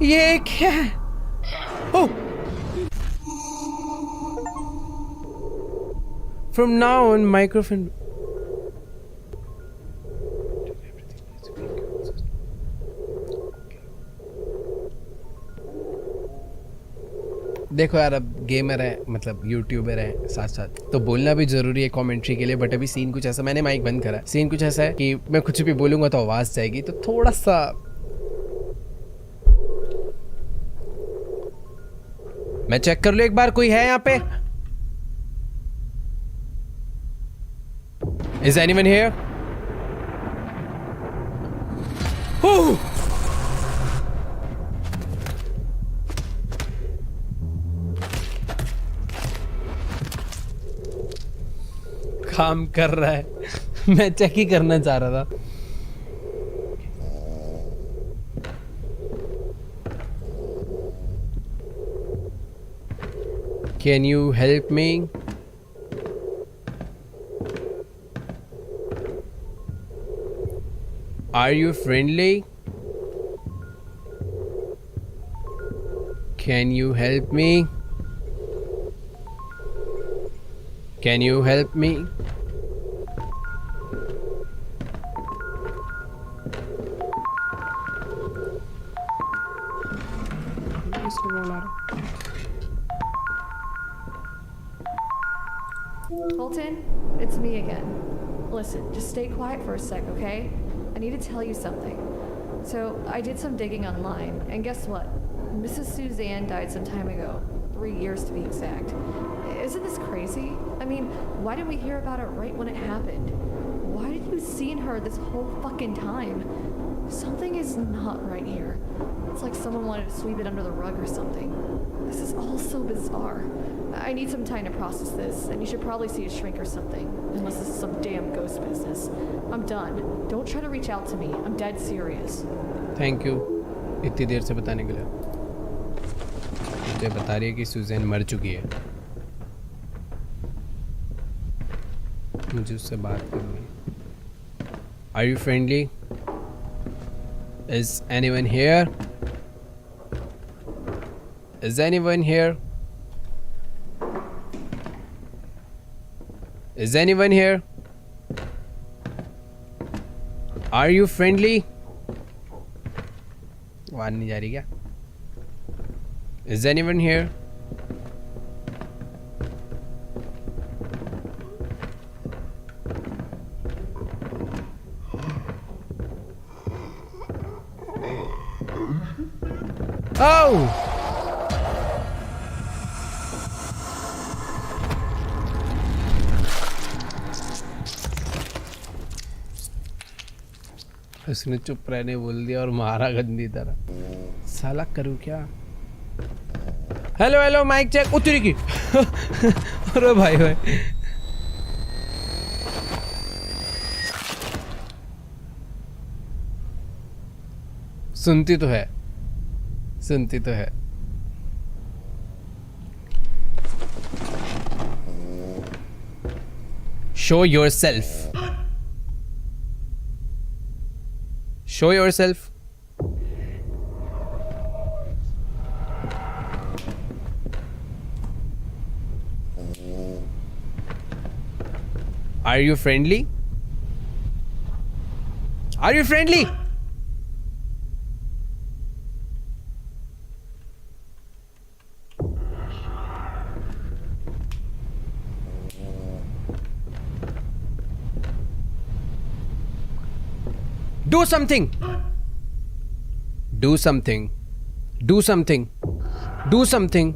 ये क्या है? ओ from now on microphone देखो यार, अब गेमर है मतलब यूट्यूबर है साथ साथ, तो बोलना भी जरूरी है कमेंट्री के लिए। बट अभी सीन कुछ ऐसा, मैंने माइक बंद करा, सीन कुछ ऐसा है कि मैं कुछ भी बोलूंगा तो आवाज जाएगी, तो थोड़ा सा मैं चेक कर लूं एक बार कोई है यहाँ पे। Is anyone here? Oh! काम कर रहा है मैं चेक ही करना चाह रहा था। Can you help me? Are you friendly? Can you help me? Can you help me? किसको फोन आ रहा? Colton, it's me again. Listen, just stay quiet for a sec, okay? I need to tell you something. So, I did some digging online, and guess what? Mrs. Suzanne died some time ago. 3 years to be exact. Isn't this crazy? I mean, why didn't we hear about it right when it happened? Why did you see her this whole fucking time? Something is not right here. It's like someone wanted to sweep it under the rug or something. This is all so bizarre. I need some time to process this, and you should probably see a shrink or something. Unless this is some damn ghost business. I'm done. Don't try to reach out to me. I'm dead serious. Thank you इतनी देर से बताने के लिए। मुझे बता रही है कि सुजैन मर चुकी है। मुझे उससे बात करनी है। Are you friendly? Is anyone here? Is anyone here? Is anyone here? Are you friendly? आवाज नहीं जा रही क्या? Is anyone here? Oh! उसने चुप रहने बोल दिया और मारा गंदी तरह। साला करूँ क्या? Hello hello mike check. उतरी की। अरे भाई भाई सुनती तो है, सुनती तो है। Show yourself, show yourself. Are you friendly? Are you friendly? Do something. Do something. Do something. Do something.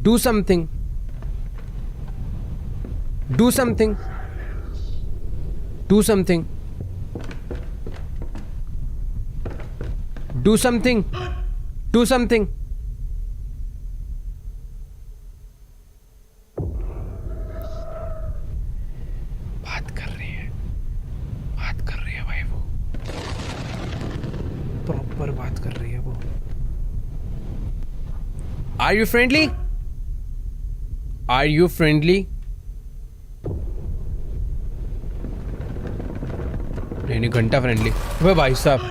Do something. Do something. Do something. Do something. Do something. बात कर रही है, बात कर रही है भाई, वो प्रॉपर बात कर रही है वो। Are you friendly? Are you friendly? नहीं घंटा फ्रेंडली। वे भाई साहब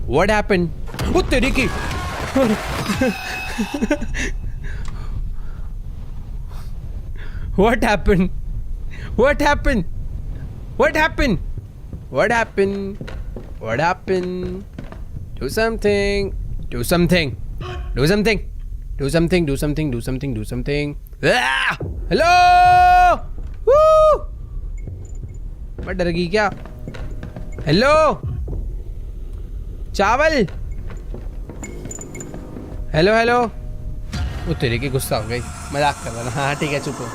What happened? वो तेरी की What happened? What happened? What happened? What happened? What happened? Do something. Do something. Do something. Do something. Do something. Do something. Do something. Ah! Hello. Woo! मैं डर गई क्या? Hello. चावल. Hello hello. वो तेरे की गुस्सा हो गई। मजाक कर रहा था। हाँ ठीक है चुप हो।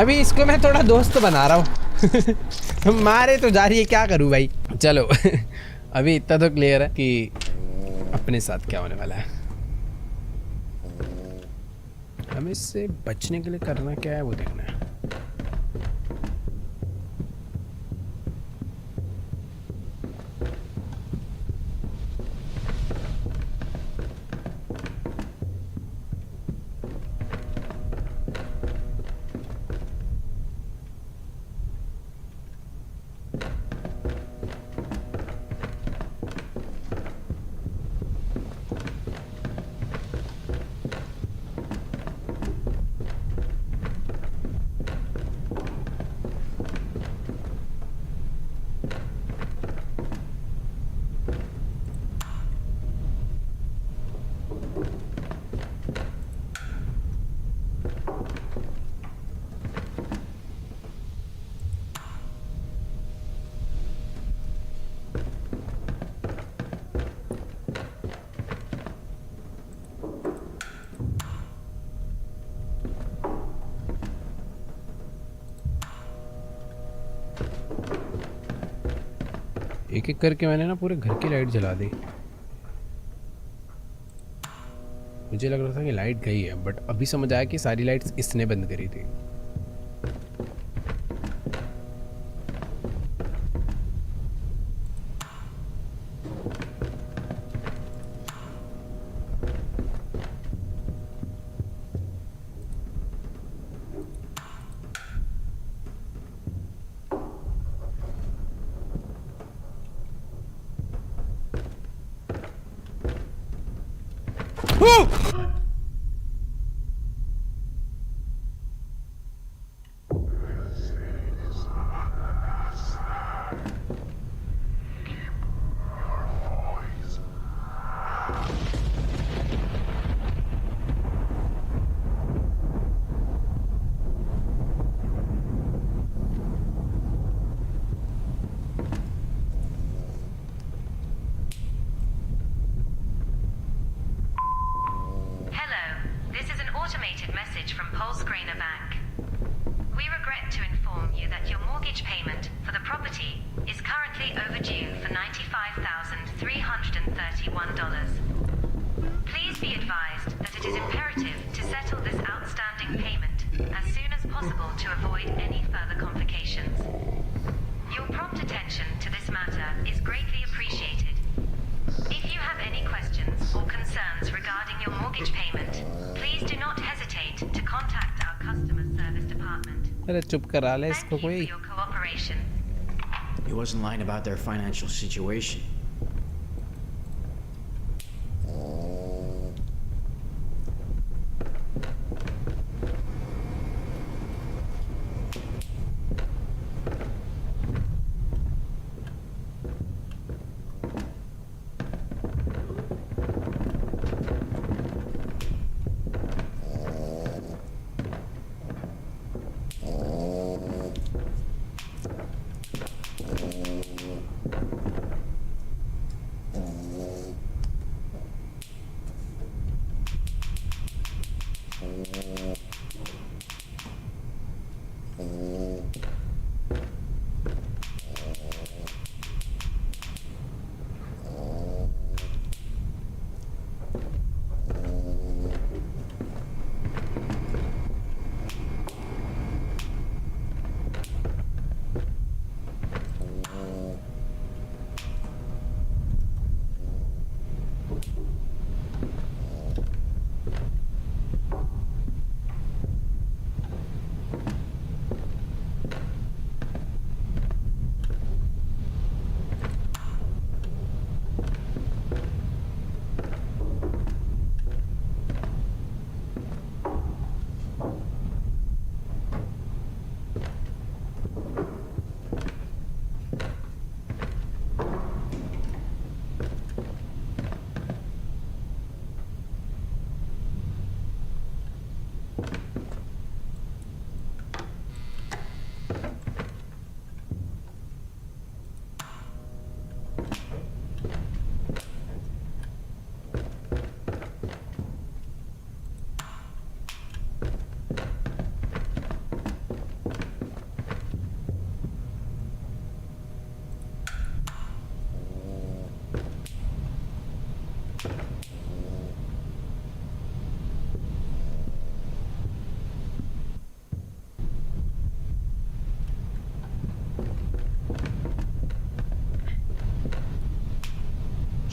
अभी इसको मैं थोड़ा दोस्त बना रहा हूँ। मारे तो जा रही है, क्या करूँ भाई। चलो अभी इतना तो क्लियर है कि अपने साथ क्या होने वाला है। हमें इससे बचने के लिए करना क्या है वो देखना है। एक एक करके मैंने ना पूरे घर की लाइट जला दी। मुझे लग रहा था कि लाइट गई है, बट अभी समझ आया कि सारी लाइट्स इसने बंद करी थी। Hello, this is an automated message from Polsgrena Bank. We regret to inform you that your mortgage payment for the property is currently overdue for $95,331. Please be advised that it is imperative to settle this outstanding payment as soon as possible to avoid any further complications. Your prompt attention to this matter is greatly appreciated. If you have any questions or concerns regarding your mortgage payment, please do not hesitate to contact our customer service department. अरे चुप करा ले Thank इसको you for कोई। your cooperation. He wasn't lying about their financial situation.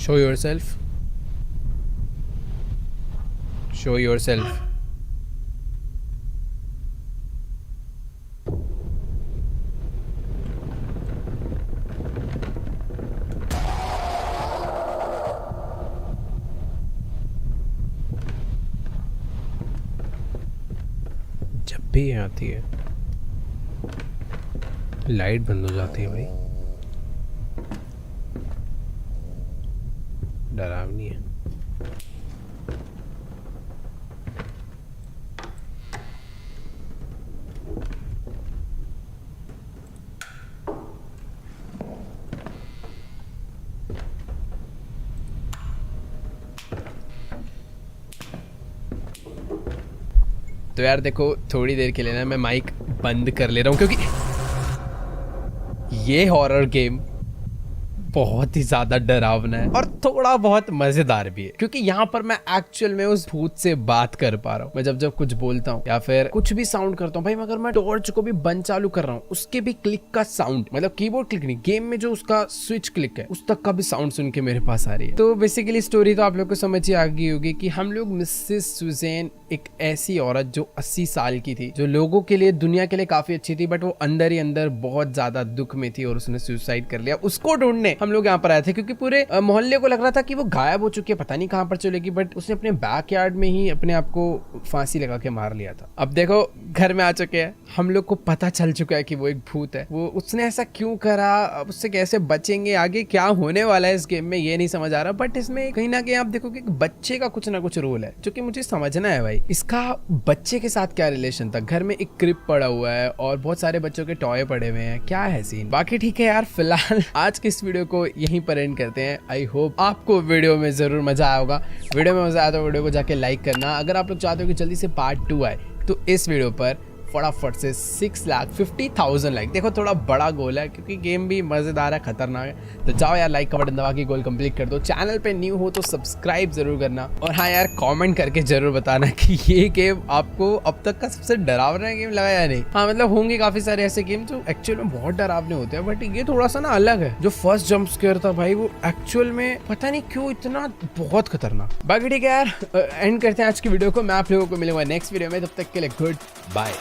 Show yourself. Show yourself. जब भी ये आती है लाइट बंद हो जाती है भाई। डरावनी है। तो यार देखो थोड़ी देर के लिए ना मैं माइक बंद कर ले रहा हूँ क्योंकि ये हॉरर गेम बहुत ही ज्यादा डरावना है और थोड़ा बहुत मजेदार भी है, क्योंकि यहाँ पर मैं एक्चुअल में उस भूत से बात कर पा रहा हूँ। मैं जब कुछ बोलता हूँ या फिर कुछ भी साउंड करता हूँ भाई, मगर मैं टॉर्च को भी बंद चालू कर रहा हूँ, उसके भी क्लिक का साउंड, मतलब कीबोर्ड क्लिक नहीं, गेम में जो उसका स्विच क्लिक है उस तक का भी साउंड सुन के मेरे पास आ रही है। तो बेसिकली स्टोरी तो आप लोग को समझ ही आ गई होगी कि हम लोग मिसेस सुजैन एक ऐसी औरत जो 80 साल की थी, जो लोगों के लिए, दुनिया के लिए काफी अच्छी थी, बट वो अंदर ही अंदर बहुत ज्यादा दुख में थी और उसने सुसाइड कर लिया। उसको ढूंढने हम लोग यहाँ पर आए थे, क्योंकि पूरे मोहल्ले को लग रहा था कि वो गायब हो चुकी है, पता नहीं कहाँ पर चलेगी, बट उसने अपने बैकयार्ड में ही अपने आप को फांसी लगा के मार लिया था। अब देखो घर में आ चुके हैं, हम लोग को पता चल चुका है कि वो एक भूत है। वो उसने ऐसा क्यों करा, अब उससे कैसे बचेंगे, आगे क्या होने वाला है इस गेम में ये नहीं समझ आ रहा। बट इसमें कहीं ना कहीं आप देखो कि बच्चे का कुछ ना कुछ रोल है, जो कि मुझे समझना है भाई, इसका बच्चे के साथ क्या रिलेशन था। घर में एक क्रिप पड़ा हुआ है और बहुत सारे बच्चों के टॉय पड़े हुए हैं, क्या है सीन। बाकी ठीक है यार, फिलहाल आज के इस वीडियो को यहीं पर एंड करते हैं। आई होप आपको वीडियो में जरूर मजा आया होगा। वीडियो में मजा आया तो वीडियो को जाके लाइक करना। अगर आप लोग चाहते हो कि जल्दी से पार्ट 2 आए तो इस वीडियो पर फटाफट से 6,50,000 लाइक। देखो थोड़ा बड़ा गोल है, क्योंकि गेम भी मजेदार है, खतरनाक है। तो जाओ यार, लाइक का बटन दबा के गोल कंप्लीट कर दो। चैनल पे न्यू हो तो सब्सक्राइब जरूर करना, और हाँ यार कमेंट करके जरूर बताना कि ये गेम आपको अब तक का सबसे डरावना गेम लगा या नहीं। हाँ मतलब होंगे काफी सारे ऐसे गेम जो एक्चुअल में बहुत डरावने होते हैं, बट ये थोड़ा सा ना अलग है। जो फर्स्ट जंप स्केयर था भाई, वो एक्चुअल में पता नहीं क्यों इतना बहुत खतरनाक। बाकी ठीक है यार, एंड करते हैं आज की वीडियो को। मैं आप लोगों को मिलूंगा नेक्स्ट वीडियो में, तब तक के लिए गुड बाय।